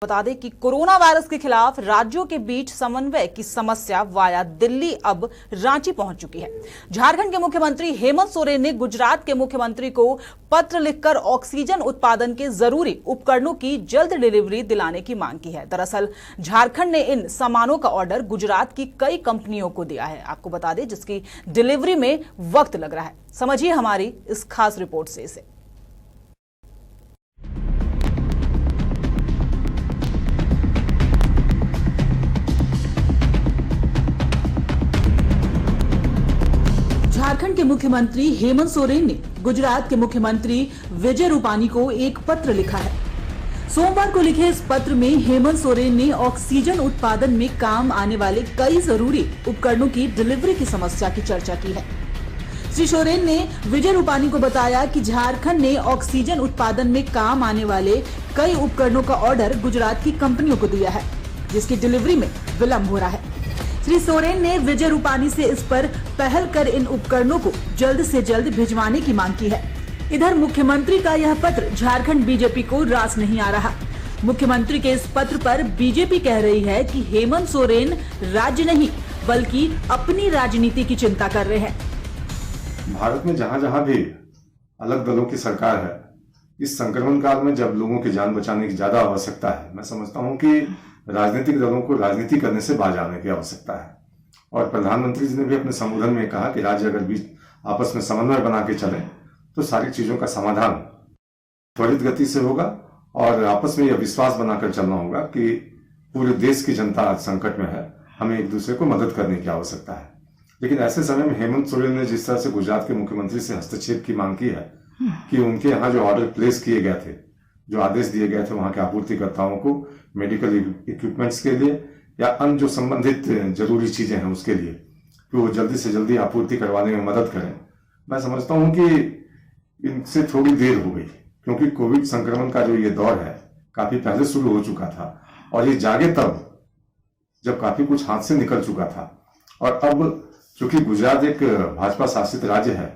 बता दें कि कोरोना वायरस के खिलाफ राज्यों के बीच समन्वय की समस्या वाया दिल्ली अब रांची पहुंच चुकी है। झारखंड के मुख्यमंत्री हेमंत सोरेन ने गुजरात के मुख्यमंत्री को पत्र लिखकर ऑक्सीजन उत्पादन के जरूरी उपकरणों की जल्द डिलीवरी दिलाने की मांग की है। दरअसल झारखंड ने इन सामानों का ऑर्डर गुजरात की कई कंपनियों को दिया है, आपको बता दें, जिसकी डिलीवरी में वक्त लग रहा है। समझिए हमारी इस खास रिपोर्ट से इसे। झारखंड के मुख्यमंत्री हेमंत सोरेन ने गुजरात के मुख्यमंत्री विजय रूपानी को एक पत्र लिखा है। सोमवार को लिखे इस पत्र में हेमंत सोरेन ने ऑक्सीजन उत्पादन में काम आने वाले कई जरूरी उपकरणों की डिलीवरी की समस्या की चर्चा की है। श्री सोरेन ने विजय रूपानी को बताया कि झारखंड ने ऑक्सीजन उत्पादन में काम आने वाले कई उपकरणों का ऑर्डर गुजरात की कंपनियों को दिया है, जिसकी डिलीवरी में विलंब हो रहा है। श्री सोरेन ने विजय रूपानी से इस पर पहल कर इन उपकरणों को जल्द से जल्द भिजवाने की मांग की है। इधर मुख्यमंत्री का यह पत्र झारखंड बीजेपी को रास नहीं आ रहा। मुख्यमंत्री के इस पत्र पर बीजेपी कह रही है कि हेमंत सोरेन राज्य नहीं बल्कि अपनी राजनीति की चिंता कर रहे हैं। भारत में जहां जहां भी अलग दलों की सरकार है, इस संक्रमण काल में जब लोगों की जान बचाने की ज्यादा आवश्यकता है, मैं समझता हूं कि राजनीतिक दलों को राजनीति करने से बाज आने की आवश्यकता है। और प्रधानमंत्री जी ने भी अपने संबोधन में कहा कि राज्य अगर बीच आपस में समन्वय बना के चले तो सारी चीजों का समाधान त्वरित गति से होगा और आपस में यह विश्वास बनाकर चलना होगा कि पूरे देश की जनता संकट में है, हमें एक दूसरे को मदद करने की आवश्यकता है। लेकिन ऐसे समय में हेमंत सोरेन ने जिस तरह से गुजरात के मुख्यमंत्री से हस्तक्षेप की मांग की है कि उनके यहाँ जो ऑर्डर प्लेस किए गए थे, जो आदेश दिए गए थे वहां के आपूर्तिकर्ताओं को मेडिकल इक्विपमेंट्स के लिए या अन्य जो संबंधित जरूरी चीजें हैं उसके लिए, कि वो जल्दी से जल्दी आपूर्ति करवाने में मदद करें, मैं समझता हूं कि इनसे थोड़ी देर हो गई, क्योंकि कोविड संक्रमण का जो ये दौर है काफी पहले शुरू हो चुका था और ये जागे तब जब काफी कुछ हाथ से निकल चुका था। और अब चूंकि गुजरात एक भाजपा शासित राज्य है,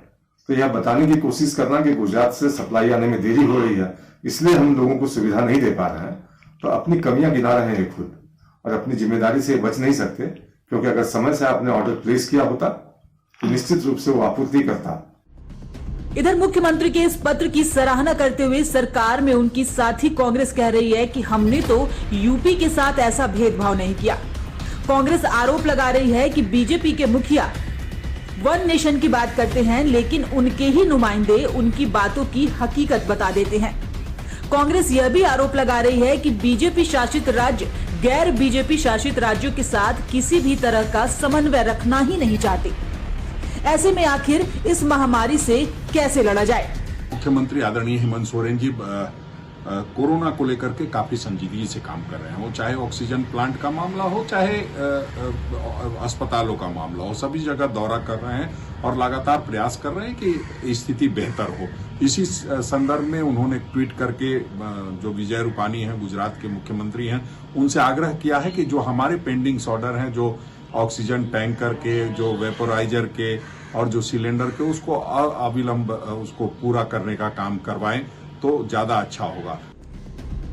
तो यह बताने की कोशिश करना कि गुजरात से सप्लाई आने में देरी हो रही है, इसलिए हम लोगों को सुविधा नहीं दे पा रहे हैं, तो अपनी कमियां गिना रहे हैं खुद और अपनी जिम्मेदारी से बच नहीं सकते। क्योंकि अगर समय से आपने ऑर्डर प्लेस किया होता तो निश्चित रूप से वो आपूर्ति करता। इधर मुख्यमंत्री के इस पत्र की सराहना करते हुए सरकार में उनकी साथी कांग्रेस कह रही है कि हमने तो यूपी के साथ ऐसा भेदभाव नहीं किया। कांग्रेस आरोप लगा रही है कि बीजेपी के मुखिया वन नेशन की बात करते हैं, लेकिन उनके ही नुमाइंदे उनकी बातों की हकीकत बता देते हैं। कांग्रेस यह भी आरोप लगा रही है कि बीजेपी शासित राज्य गैर बीजेपी शासित राज्यों के साथ किसी भी तरह का समन्वय रखना ही नहीं चाहते। ऐसे में आखिर इस महामारी से कैसे लड़ा जाए? मुख्यमंत्री आदरणीय हेमंत सोरेन जी कोरोना को लेकर के काफी संजीदगी से काम कर रहे हैं। वो चाहे ऑक्सीजन प्लांट का मामला हो, चाहे अस्पतालों का मामला हो, सभी जगह दौरा कर रहे हैं और लगातार प्रयास कर रहे हैं कि स्थिति बेहतर हो। इसी संदर्भ में उन्होंने ट्वीट करके जो विजय रूपानी हैं, गुजरात के मुख्यमंत्री हैं, उनसे आग्रह किया है कि जो हमारे पेंडिंग्स ऑर्डर हैं, जो ऑक्सीजन टैंकर के, जो वेपोराइजर के और जो सिलेंडर के, उसको अविलंब उसको पूरा करने का काम करवाएं तो ज्यादा अच्छा होगा।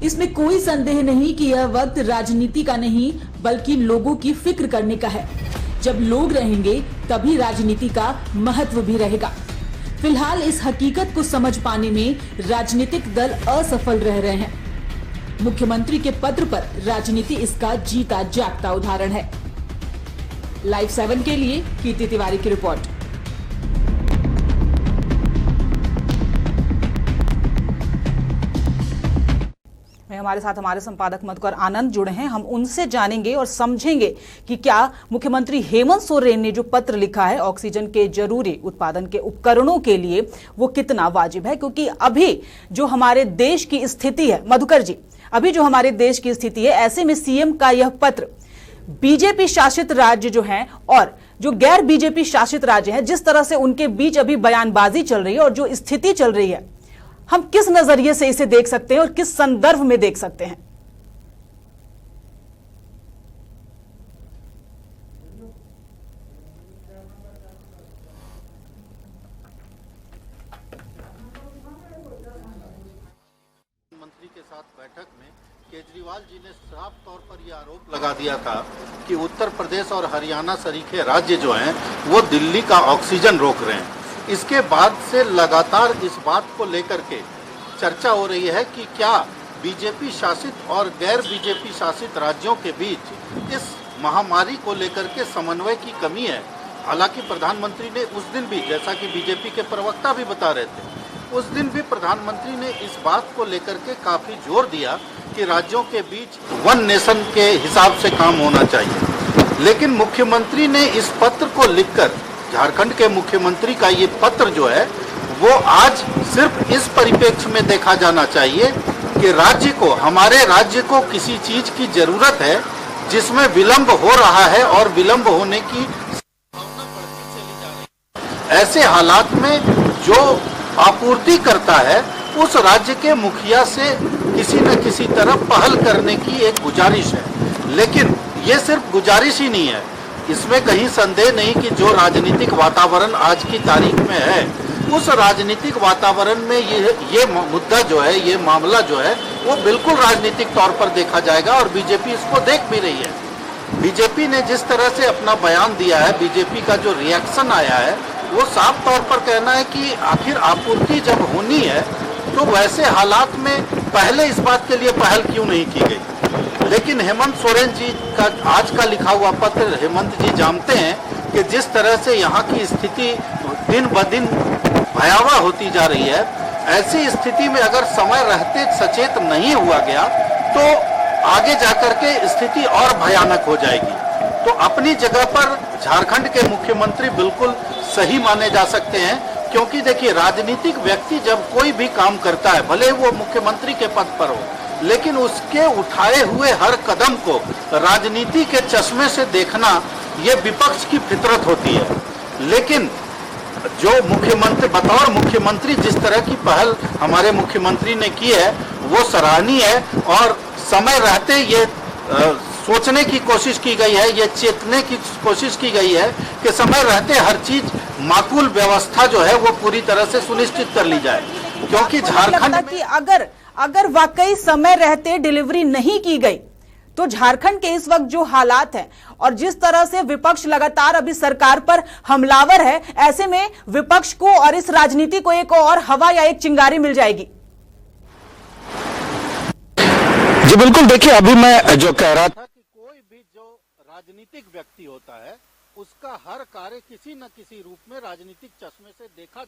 इसमें कोई संदेह नहीं कि यह वक्त राजनीति का नहीं बल्कि लोगों की फिक्र करने का है। जब लोग रहेंगे तभी राजनीति का महत्व भी रहेगा। फिलहाल इस हकीकत को समझ पाने में राजनीतिक दल असफल रह रहे हैं। मुख्यमंत्री के पत्र पर राजनीति इसका जीता जागता उदाहरण है। लाइव 7 के लिए कीर्ति तिवारी की रिपोर्ट। हमारे साथ हमारे संपादक मधुकर आनंद जुड़े हैं। हम उनसे जानेंगे और समझेंगे कि क्या मुख्यमंत्री हेमंत सोरेन ने जो पत्र लिखा है ऑक्सीजन के जरूरी उत्पादन के उपकरणों के लिए, वो कितना वाजिब है। क्योंकि अभी जो हमारे देश की स्थिति है, मधुकर जी, अभी जो हमारे देश की स्थिति है, ऐसे में सीएम का यह पत्र बीजेपी शासित राज्य जो हैं और जो गैर बीजेपी शासित राज्य हैं, जिस तरह से उनके बीच अभी बयानबाजी चल रही है और जो स्थिति चल रही है, हम किस नजरिए से इसे देख सकते हैं और किस संदर्भ में देख सकते हैं? मंत्री के साथ बैठक में केजरीवाल केजरीवाल जी ने साफ तौर पर यह आरोप लगा दिया था कि उत्तर प्रदेश और हरियाणा सरीखे राज्य जो हैं वो दिल्ली का ऑक्सीजन रोक रहे हैं। इसके बाद से लगातार इस बात को लेकर के चर्चा हो रही है कि क्या बीजेपी शासित और गैर बीजेपी शासित राज्यों के बीच इस महामारी को लेकर के समन्वय की कमी है। हालांकि प्रधानमंत्री ने उस दिन भी, जैसा कि बीजेपी के प्रवक्ता भी बता रहे थे, उस दिन भी प्रधानमंत्री ने इस बात को लेकर के काफी जोर दिया कि राज्यों के बीच वन नेशन के हिसाब से काम होना चाहिए। लेकिन मुख्यमंत्री ने इस पत्र को लिखकर, झारखंड के मुख्यमंत्री का ये पत्र जो है वो आज सिर्फ इस परिप्रेक्ष्य में देखा जाना चाहिए कि राज्य को, हमारे राज्य को किसी चीज की जरूरत है जिसमें विलंब हो रहा है और विलंब होने की संभावना बढ़ती चली जा रही है। ऐसे हालात में जो आपूर्ति करता है उस राज्य के मुखिया से किसी न किसी तरह पहल करने की एक गुजारिश है। लेकिन ये सिर्फ गुजारिश ही नहीं है, इसमें कहीं संदेह नहीं कि जो राजनीतिक वातावरण आज की तारीख में है, उस राजनीतिक वातावरण में ये मुद्दा जो है, ये मामला जो है वो बिल्कुल राजनीतिक तौर पर देखा जाएगा और बीजेपी इसको देख भी रही है। बीजेपी ने जिस तरह से अपना बयान दिया है, बीजेपी का जो रिएक्शन आया है वो साफ तौर पर कहना है कि आखिर आपूर्ति जब होनी है तो वैसे हालात में पहले इस बात के लिए पहल क्यों नहीं की गई। लेकिन हेमंत सोरेन जी का आज का लिखा हुआ पत्र, हेमंत जी जानते हैं कि जिस तरह से यहाँ की स्थिति दिन ब दिन भयावह होती जा रही है, ऐसी स्थिति में अगर समय रहते सचेत नहीं हुआ गया तो आगे जाकर के स्थिति और भयानक हो जाएगी। तो अपनी जगह पर झारखंड के मुख्यमंत्री बिल्कुल सही माने जा सकते हैं, क्योंकि देखिए राजनीतिक व्यक्ति जब कोई भी काम करता है, भले वो मुख्यमंत्री के पद पर हो, लेकिन उसके उठाए हुए हर कदम को राजनीति के चश्मे से देखना ये विपक्ष की फितरत होती है। लेकिन जो मुख्यमंत्री, बतौर मुख्यमंत्री जिस तरह की पहल हमारे मुख्यमंत्री ने की है वो सराहनीय है और समय रहते ये सोचने की कोशिश की गई है, ये चेतने की कोशिश की गई है कि समय रहते हर चीज माकूल व्यवस्था जो है वो पूरी तरह से सुनिश्चित कर ली जाए। क्योंकि झारखंड में कि अगर वाकई समय रहते डिलीवरी नहीं की गई तो झारखंड के इस वक्त जो हालात हैं और जिस तरह से विपक्ष लगातार अभी सरकार पर हमलावर है, ऐसे में विपक्ष को और इस राजनीति को एक और हवा या एक चिंगारी मिल जाएगी। जी बिल्कुल, देखिए अभी मैं जो कह रहा था कि कोई भी जो राजनीतिक व्यक्ति होता है उसका हर कार्य किसी न किसी रूप में राजनीतिक चश्मे से देखा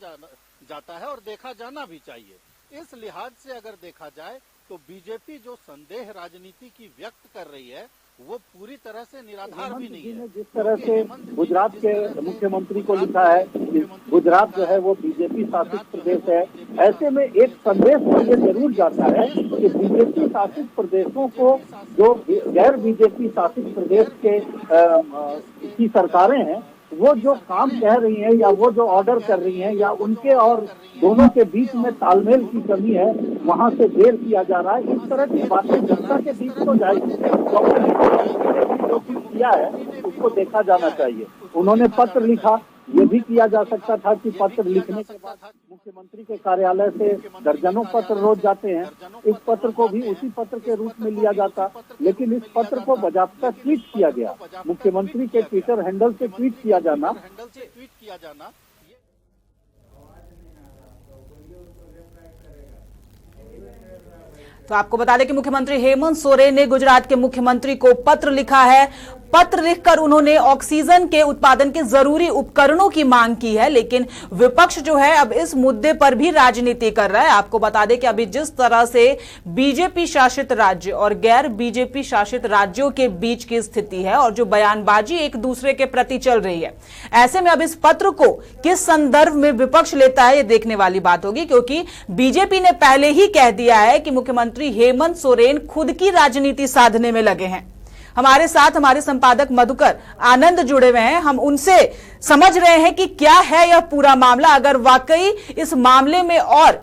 जाता है और देखा जाना भी चाहिए। इस लिहाज से अगर देखा जाए तो बीजेपी जो संदेह राजनीति की व्यक्त कर रही है वो पूरी तरह से निराधार भी नहीं है। जिस तरह से गुजरात के मुख्यमंत्री को लिखा है कि गुजरात जो है वो बीजेपी शासित प्रदेश है, ऐसे में एक संदेश तो ये जरूर जाता है कि बीजेपी शासित प्रदेशों को जो गैर बीजेपी शासित प्रदेश के की सरकारें हैं वो जो काम कह रही हैं या वो जो ऑर्डर कर रही हैं या उनके और दोनों के बीच में तालमेल की कमी है, वहां से देर किया जा रहा है। इस तरह की बातें जनता के बीच तो जाएगी, जो भी किया है उसको देखा जाना चाहिए। उन्होंने पत्र लिखा, ये भी किया जा सकता था कि पत्र लिखने के बाद मुख्यमंत्री के कार्यालय से दर्जनों पत्र रोज जाते हैं, इस पत्र को भी उसी पत्र के रूप में लिया जाता, लेकिन इस पत्र को बजाबता ट्वीट किया गया। मुख्यमंत्री के ट्विटर हैंडल से ट्वीट किया जाना तो आपको बता दें कि मुख्यमंत्री हेमंत सोरेन ने गुजरात के मुख्यमंत्री को पत्र लिखा है। पत्र लिखकर उन्होंने ऑक्सीजन के उत्पादन के जरूरी उपकरणों की मांग की है, लेकिन विपक्ष जो है अब इस मुद्दे पर भी राजनीति कर रहा है। आपको बता दें कि अभी जिस तरह से बीजेपी शासित राज्य और गैर बीजेपी शासित राज्यों के बीच की स्थिति है और जो बयानबाजी एक दूसरे के प्रति चल रही है, ऐसे में अब इस पत्र को किस संदर्भ में विपक्ष लेता है ये देखने वाली बात होगी, क्योंकि बीजेपी ने पहले ही कह दिया है कि मुख्यमंत्री हेमंत सोरेन खुद की राजनीति साधने में लगे हैं। हमारे साथ हमारे संपादक मधुकर आनंद जुड़े हुए हैं, हम उनसे समझ रहे हैं कि क्या है यह पूरा मामला। अगर वाकई इस मामले में और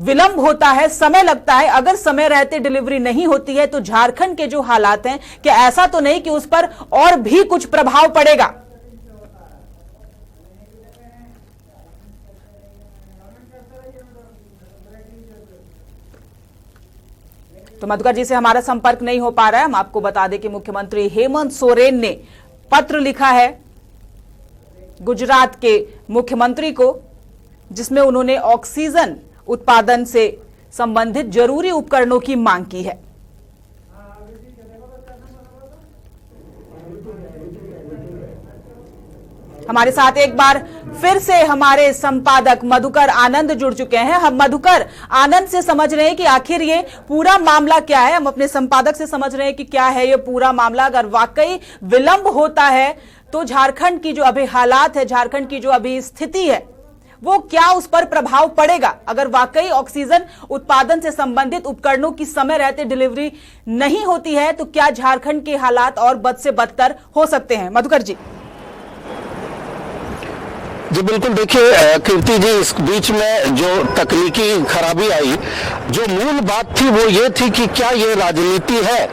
विलंब होता है, समय लगता है, अगर समय रहते डिलीवरी नहीं होती है तो झारखंड के जो हालात हैं, क्या ऐसा तो नहीं कि उस पर और भी कुछ प्रभाव पड़ेगा? तो मधुकर जी से हमारा संपर्क नहीं हो पा रहा है। हम आपको बता दें कि मुख्यमंत्री हेमंत सोरेन ने पत्र लिखा है गुजरात के मुख्यमंत्री को, जिसमें उन्होंने ऑक्सीजन उत्पादन से संबंधित जरूरी उपकरणों की मांग की है। हमारे साथ एक बार फिर से हमारे संपादक मधुकर आनंद जुड़ चुके हैं। हम मधुकर आनंद से समझ रहे हैं कि आखिर ये पूरा मामला क्या है। हम अपने संपादक से समझ रहे हैं कि क्या है ये पूरा मामला। अगर वाकई विलंब होता है तो झारखंड की जो अभी हालात है, झारखंड की जो अभी स्थिति है, वो क्या उस पर प्रभाव पड़ेगा। अगर वाकई ऑक्सीजन उत्पादन से संबंधित उपकरणों की समय रहते डिलीवरी नहीं होती है तो क्या झारखंड के हालात और बद से बदतर हो सकते हैं। मधुकर जी। जी बिल्कुल, देखिए कीर्ति जी, इस बीच में जो तकनीकी खराबी आई, जो मूल बात थी वो ये थी कि क्या ये राजनीति है।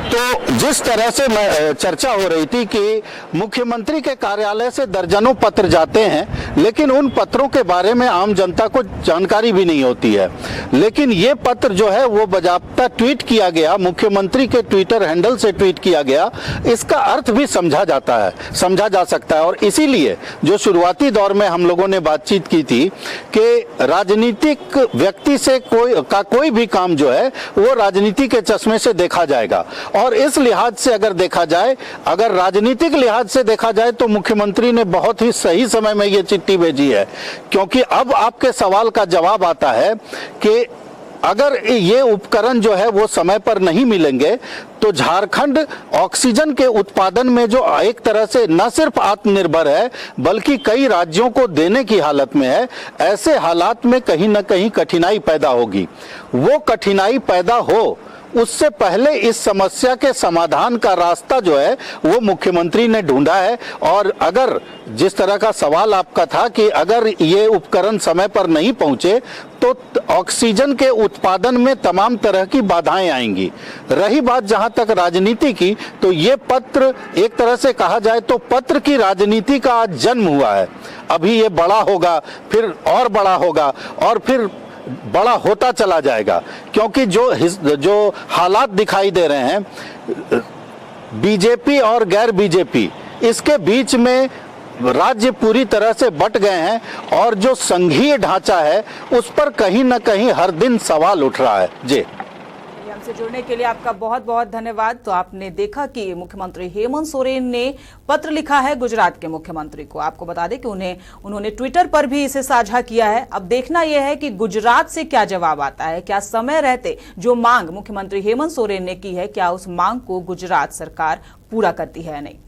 तो जिस तरह से चर्चा हो रही थी कि मुख्यमंत्री के कार्यालय से दर्जनों पत्र जाते हैं, लेकिन उन पत्रों के बारे में आम जनता को जानकारी भी नहीं होती है। लेकिन ये पत्र जो है वो बाकायदा ट्वीट किया गया, मुख्यमंत्री के ट्विटर हैंडल से ट्वीट किया गया, इसका अर्थ भी समझा जा सकता है। और इसीलिए जो शुरुआती दौर में हम लोगों ने बातचीत की थी कि राजनीतिक व्यक्ति से कोई भी काम जो है वो राजनीति के चश्मे से देखा जाएगा। और इस लिहाज से अगर देखा जाए, अगर राजनीतिक लिहाज से देखा जाए तो मुख्यमंत्री ने बहुत ही सही समय में ये चिट्ठी भेजी है, क्योंकि अब आपके सवाल का जवाब आता है कि अगर ये उपकरण जो है वो समय पर नहीं मिलेंगे तो झारखंड ऑक्सीजन के उत्पादन में जो एक तरह से न सिर्फ आत्मनिर्भर है बल्कि कई राज्यों को देने की हालत में है, ऐसे हालात में कहीं ना कहीं कठिनाई पैदा होगी। वो कठिनाई पैदा हो उससे पहले इस समस्या के समाधान का रास्ता जो है वो मुख्यमंत्री ने ढूंढा है। और अगर जिस तरह का सवाल आपका था कि अगर ये उपकरण समय पर नहीं पहुंचे तो ऑक्सीजन के उत्पादन में तमाम तरह की बाधाएं आएंगी। रही बात जहां तक राजनीति की, तो ये पत्र एक तरह से कहा जाए तो पत्र की राजनीति का आज जन्म हुआ है। अभी ये बड़ा होगा, फिर और बड़ा होगा और फिर बड़ा होता चला जाएगा, क्योंकि जो हालात दिखाई दे रहे हैं बीजेपी और गैर बीजेपी, इसके बीच में राज्य पूरी तरह से बट गए हैं और जो संघीय ढांचा है उस पर कहीं ना कहीं हर दिन सवाल उठ रहा है। जी, हमसे जुड़ने के लिए आपका बहुत बहुत धन्यवाद। तो आपने देखा कि मुख्यमंत्री हेमंत सोरेन ने पत्र लिखा है गुजरात के मुख्यमंत्री को। आपको बता दें कि उन्होंने ट्विटर पर भी इसे साझा किया है। अब देखना यह है कि गुजरात से क्या जवाब आता है। क्या समय रहते जो मांग मुख्यमंत्री हेमंत सोरेन ने की है, क्या उस मांग को गुजरात सरकार पूरा करती है या नहीं।